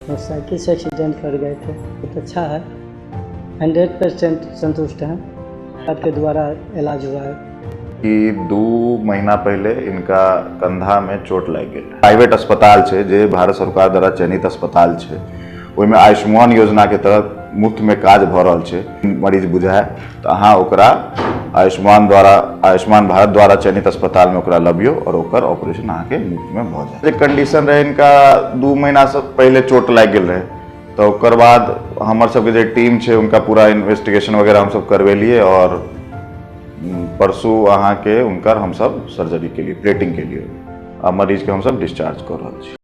Motorcycle से accident कर गए थे। बहुत अच्छा है, 100% संतुष्ट हैं। आपके द्वारा इलाज हुआ है कि 2 महीना पहले इनका कंधा में चोट लग गई। प्राइवेट अस्पताल है जे भारत सरकार द्वारा चयनित अस्पताल है, ओहिमे आयुष्मान योजना के तहत मुफ्त में काज भ रहल छै। मरीज बुझाए तो अहाँ ओकरा आयुष्मान भारत द्वारा चयनित अस्पताल में ओकरा लबियो और ओकर ऑपरेशन अहाँ के मुफ्त में भ जाए। कंडीशन रहे इनका 2 महीना से पहले चोट लग गई रहे, तो ओकर बाद हमर सबके जे टीम है उनका पूरा इन्वेस्टिगेशन वगैरह हम सब करवेलिए और परसों अहाँ के उनकर हम सब सर्जरी के लिए प्लेटिंग के लिए मरीज के हम सब डिस्चार्ज कर रहा छी।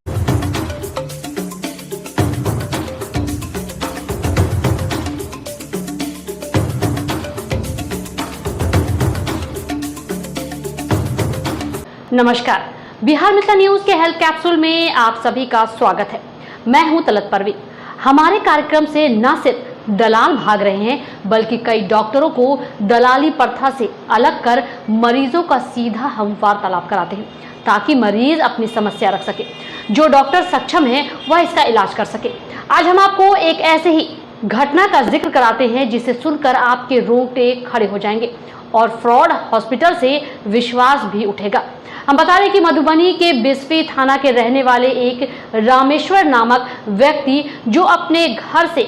नमस्कार, बिहार मित्र न्यूज के हेल्थ कैप्सूल में आप सभी का स्वागत है। मैं हूं तलत परवीन। हमारे कार्यक्रम से न सिर्फ दलाल भाग रहे हैं, बल्कि कई डॉक्टरों को दलाली प्रथा से अलग कर मरीजों का सीधा हम वार्तालाप कराते हैं, ताकि मरीज अपनी समस्या रख सके। जो डॉक्टर सक्षम है वह इसका इलाज कर सके। आज हम आपको एक ऐसे ही घटना का जिक्र कराते हैं जिसे सुनकर आपके रोंगटे खड़े हो जाएंगे और फ्रॉड हॉस्पिटल से विश्वास भी उठेगा। हम बता दें कि मधुबनी के बिस्फी थाना के रहने वाले एक रामेश्वर नामक व्यक्ति जो अपने घर से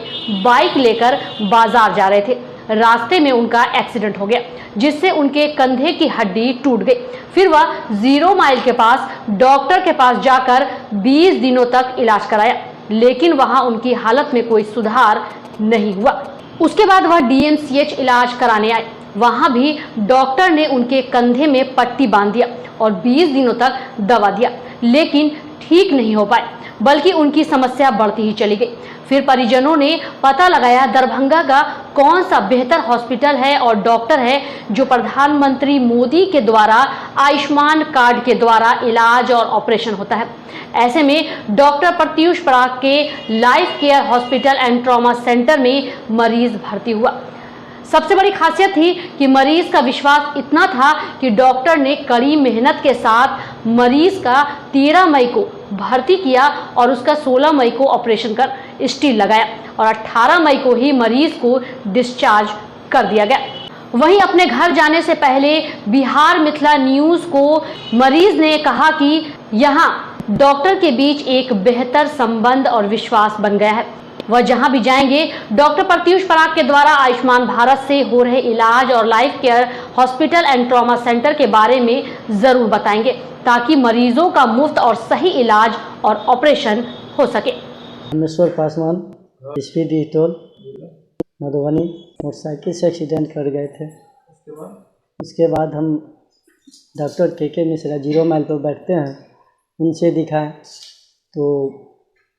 बाइक लेकर बाजार जा रहे थे, रास्ते में उनका एक्सीडेंट हो गया, जिससे उनके कंधे की हड्डी टूट गई। फिर वह 0 माइल के पास डॉक्टर के पास जाकर 20 दिनों तक इलाज कराया, लेकिन वहां उनकी हालत में कोई सुधार नहीं हुआ। उसके बाद वह DMCH इलाज कराने आए। वहां भी डॉक्टर ने उनके कंधे में पट्टी बांध दिया और 20 दिनों तक दवा दिया, लेकिन ठीक नहीं हो पाए, बल्कि उनकी समस्या बढ़ती ही चली गई। फिर परिजनों ने पता लगाया दरभंगा का कौन सा बेहतर हॉस्पिटल है और डॉक्टर है जो प्रधानमंत्री मोदी के द्वारा आयुष्मान कार्ड के द्वारा इलाज और ऑपरेशन होता है। ऐसे में डॉक्टर प्रत्युष पराग के life care hospital and trauma centre में मरीज भर्ती हुआ। सबसे बड़ी खासियत थी कि मरीज का विश्वास इतना था कि डॉक्टर ने कड़ी मेहनत के साथ मरीज का 13 मई को भर्ती किया और उसका 16 मई को ऑपरेशन कर स्टील लगाया और 18 मई को ही मरीज को डिस्चार्ज कर दिया गया। वहीं अपने घर जाने से पहले बिहार मिथिला न्यूज को मरीज ने कहा कि यहाँ डॉक्टर के बीच एक बेहतर संबंध और विश्वास बन गया है। वह जहां भी जाएंगे डॉक्टर प्रत्युष पराग के द्वारा आयुष्मान भारत से हो रहे इलाज और life care hospital and trauma centre के बारे में जरूर बताएंगे, ताकि मरीजों का मुफ्त और सही इलाज और ऑपरेशन हो सके। Rameshwar Paswan, speed Dettol, Madhubani. Motorcycle से एक्सीडेंट कर गए थे। उसके बाद हम डॉक्टर KK मिश्रा 0 माइल पर बैठते हैं, उनसे दिखाएं तो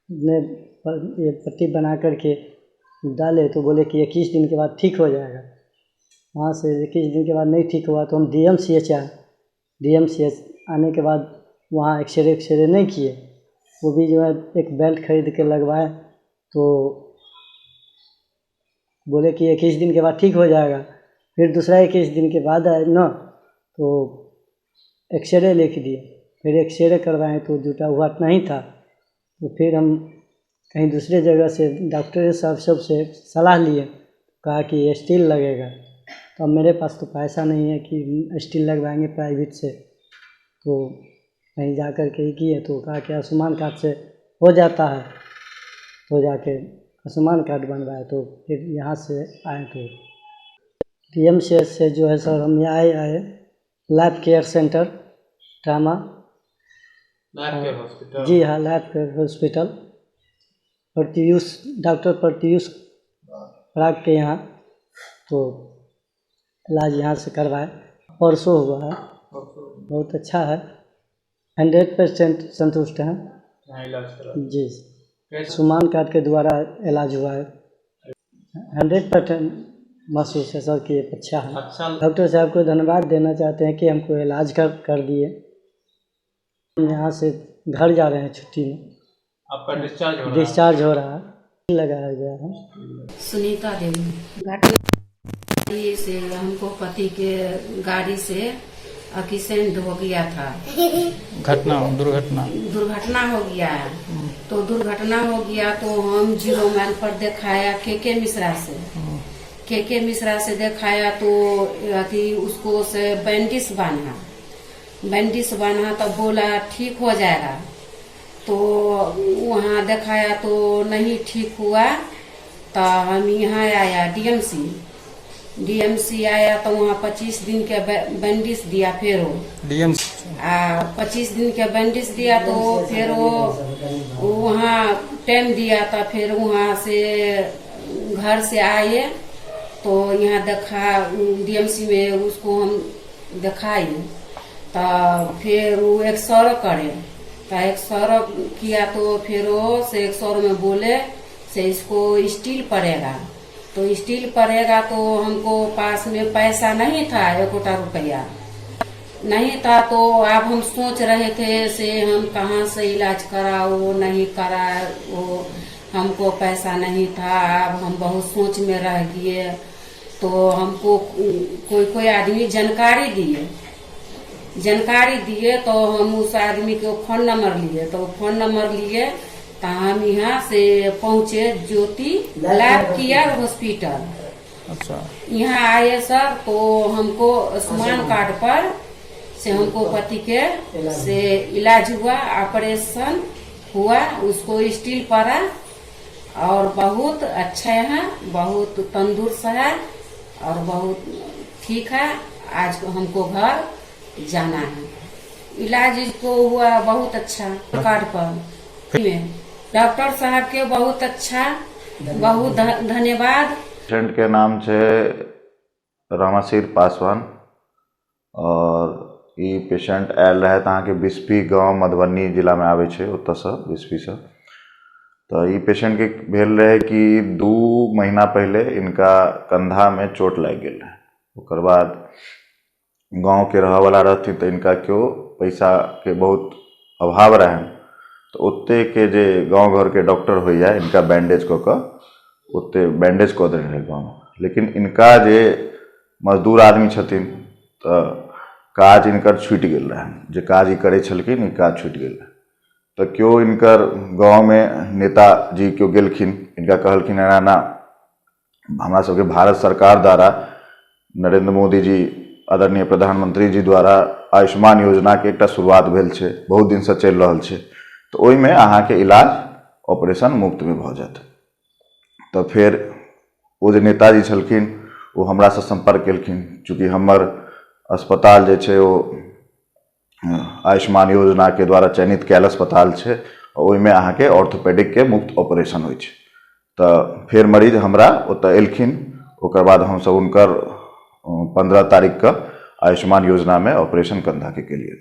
ने ये पट्टी बना करके डाले तो बोले कि 21 दिन के बाद ठीक हो जाएगा। वहाँ से 21 दिन के बाद नहीं ठीक हुआ तो हम DMCH आए। DMCH आने के बाद वहाँ एक्सरे नहीं किए, वो भी जो है एक बेल्ट खरीद के लगवाए तो बोले कि 21 दिन के बाद ठीक हो जाएगा। फिर दूसरा 21 दिन के बाद आए ना तो एक्सरे लिख दिए, फिर एक्सरे करवाएं तो जुटा हुआ नहीं था। तो फिर हम कहीं दूसरे जगह से डॉक्टर साहब सबसे सलाह लिए, कहा कि स्टील लगेगा। तो अब मेरे पास तो पैसा नहीं है कि स्टील लगवाएंगे प्राइवेट से, तो कहीं जा कर के ही किए तो कहा कि आयुष्मान कार्ड से हो जाता है, तो जाके आयुष्मान कार्ड बनवाए। तो फिर यहाँ से आए तो DMCH से जो है सर हम यहाँ आए लाइफ केयर सेंटर ट्रामा, जी हाँ, life care hospital doctor Pratyush Parag के यहाँ, तो इलाज यहाँ से करवाए। परसों हुआ है, बहुत अच्छा है, 100% संतुष्ट हैं जी। आयुष्मान कार्ड के द्वारा इलाज हुआ है, 100% महसूस है सर कि अच्छा है। डॉक्टर साहब को धन्यवाद देना चाहते हैं कि हमको इलाज कर दिए। यहाँ से घर जा रहे हैं छुट्टी में, आपका डिस्चार्ज हो रहा है, लगाया गया है। सुनीता देवी घाटी से हमको पति के गाड़ी से एक्सीडेंट हो गया था, दुर्घटना हो गया। तो दुर्घटना हो गया तो हम 0 माइल पर दिखाया के मिश्रा से। के मिश्रा से दिखाया तो अथी उसको से बैंडिस बांधा तो बोला ठीक हो जाएगा। तो वहाँ दिखाया तो नहीं ठीक हुआ। तो हम यहाँ आया डीएमसी आया तो वहाँ 25 दिन के बैंडिस दिया। फिर 25 दिन के बैंडिस दिया तो फिर वहाँ टाइम दिया। तो फिर वहाँ से घर से आए तो यहाँ देखा डीएमसी में उसको हम दिखाए। तो फिर वो 100 करे तो 100 किया तो फिर वो से 100 में बोले से इसको स्टील पड़ेगा। तो स्टील पड़ेगा तो हमको पास में पैसा नहीं था, 1 रुपया नहीं था। तो अब हम सोच रहे थे से हम कहाँ से इलाज कराओ, नहीं करा वो हमको पैसा नहीं था। अब हम बहुत सोच में रह गए। तो हमको कोई आदमी जानकारी दिए तो हम उस आदमी को फोन नंबर लिए। तो फोन नंबर लिए तो हम यहाँ से पहुँचे ज्योति लैब केयर हॉस्पिटल। अच्छा, यहाँ आए सर तो हमको आयुष्मान कार्ड पर से हमको पति के से इलाज हुआ, ऑपरेशन हुआ, उसको स्टील पड़ा और बहुत अच्छा है, बहुत तंदुरुस्त है और बहुत ठीक है। आज हमको घर जाना है। इलाज इसको हुआ बहुत अच्छा कार्ड पर। डॉक्टर साहब के बहुत अच्छा, बहुत धन्यवाद। पेशेंट के नाम છે रामासीर पासवान और ई पेशेंट आयल रहे अहाँ के बिस्फी गाँव मधुबनी जिला में आवे छे, ओतऽ से बिस्फी से। तो ई पेशेंट के भेल रहे कि 2 महीना पहले इनका कंधा में चोट लग गेल रहे। ओकर बाद गाँव के रह वाला रहती तो इनका क्यों पैसा के बहुत अभाव रहे। तो ओते के जे गाँव घर के डॉक्टर हो जाए इनका बैंडेज कऽ ओते बैंडेज कऽ दे रहे गाँव में। लेकिन इनका जे मजदूर आदमी छथिन तो काज इनकर छूटि गेल रहे, जे काज ई करै छलखिन ई काज छूटि गेल रहे। तो क्यों इनकर गाँव में नेताजी क्यों गेलखिन, इनका कहलखिन ना हमरा सबके भारत सरकार द्वारा नरेंद्र मोदी जी आदरणीय प्रधानमंत्री जी द्वारा आयुष्मान योजना के एक शुरुआत भेल छे, बहुत दिन से चल रहा छे। तो ओहि में अहाँ के इलाज ऑपरेशन मुफ्त में भ जात। तो फिर वो जो नेताजी छलखिन वो हमरा से संपर्क केलखिन, चूँकि हमर अस्पताल जे छे वो आयुष्मान योजना के द्वारा चयनित कैल अस्पताल छे, ओहि में अहाँ के ऑर्थोपेडिक के मुफ्त ऑपरेशन होइ छे। तो फिर मरीज हमरा ओतऽ एलखिन। ओकर बाद हम सब उनकर 15 तारीख का आयुष्मान योजना में ऑपरेशन कंधा के लिए।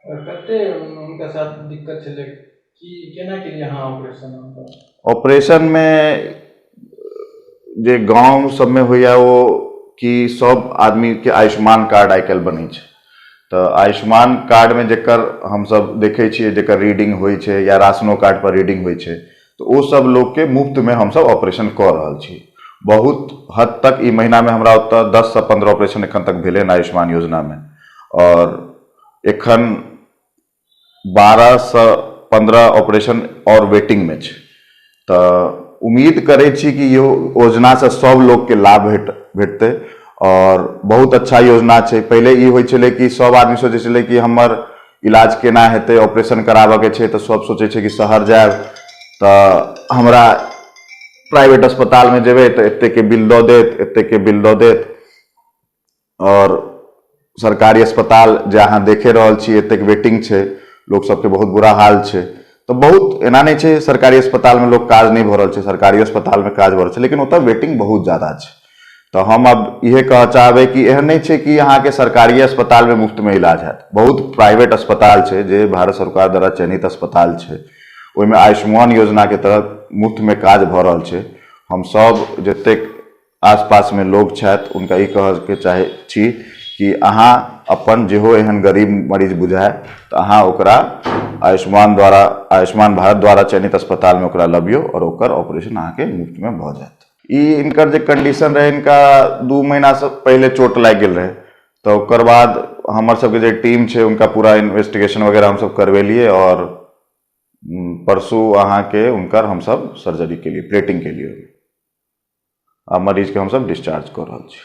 कते उनका साथ दिक्कत छले कि केना के लिए यहाँ ऑपरेशन में जे गांव सब में होया वो कि सब आदमी के आयुष्मान कार्ड आइ काल्हि बनै छै। तो आयुष्मान कार्ड में जेकर हम सब देखे छियै जेकर रीडिंग होइ छै या राशनो कार्ड पर रीडिंग होइ छै, तो वो सब लोग के मुफ्त में हम सब ऑपरेशन कऽ रहल छी। बहुत हद तक ई महीना में हमरा ओतऽ 10 से 15 ऑपरेशन एखन तक भेले आयुष्मान योजना में, और एखन 12 से 15 ऑपरेशन और वेटिंग में छै। तो उम्मीद करे छी कि योजना से सब लोग के लाभ भेटते और बहुत अच्छा योजना छै। पहले ई होइ छलै कि सब आदमी सोचे छलै कि हमर इलाज केना हेतै, ऑपरेशन कराबऽ के छै तो सब सोचे छै कि शहर जाएब तो हमरा प्राइवेट अस्पताल में जेबै तो एते के बिल दऽ देत, एते के बिल दऽ देत। और सरकारी अस्पताल जे अहाँ देखे रहल छी एते के वेटिंग छै, लोग सबके बहुत बुरा हाल छै। तो बहुत एना नहीं छै सरकारी अस्पताल में लोग काज नहीं भऽ रहल छै, सरकारी अस्पताल में काज भऽ रहल छै, लेकिन ओतऽ वेटिंग बहुत ज्यादा छै। तो हम अब इहे कह चाहबै कि एहन नहीं छै कि अहाँ के सरकारी अस्पताल में मुफ्त में इलाज हैत। बहुत प्राइवेट अस्पताल छै जे भारत सरकार द्वारा चयनित अस्पताल छै, ओहिमे आयुष्मान योजना के तहत मुफ्त में काज भऽ रहल छै। हम सब जतेक आसपास में लोग छथि उनका ई कह के चाहे छी कि अहाँ अपन जेहो एहन गरीब मरीज बुझाए तो अहाँ ओकरा आयुष्मान भारत द्वारा चयनित अस्पताल में ओकरा लबियो और ओकर ऑपरेशन अहाँ के मुफ्त में भऽ जाएत। इनकर जो कंडीशन रहे, इनका 2 महीना से पहले चोट लग गई रहे, तो ओकर बाद हमार सबके जो टीम है उनका पूरा इन्वेस्टिगेशन वगैरह हम सब करवेलिए और परसों अहाँ के उनकर हम सब सर्जरी के लिए, प्लेटिंग के लिए अब मरीज के हम सब डिस्चार्ज कर रहा छी।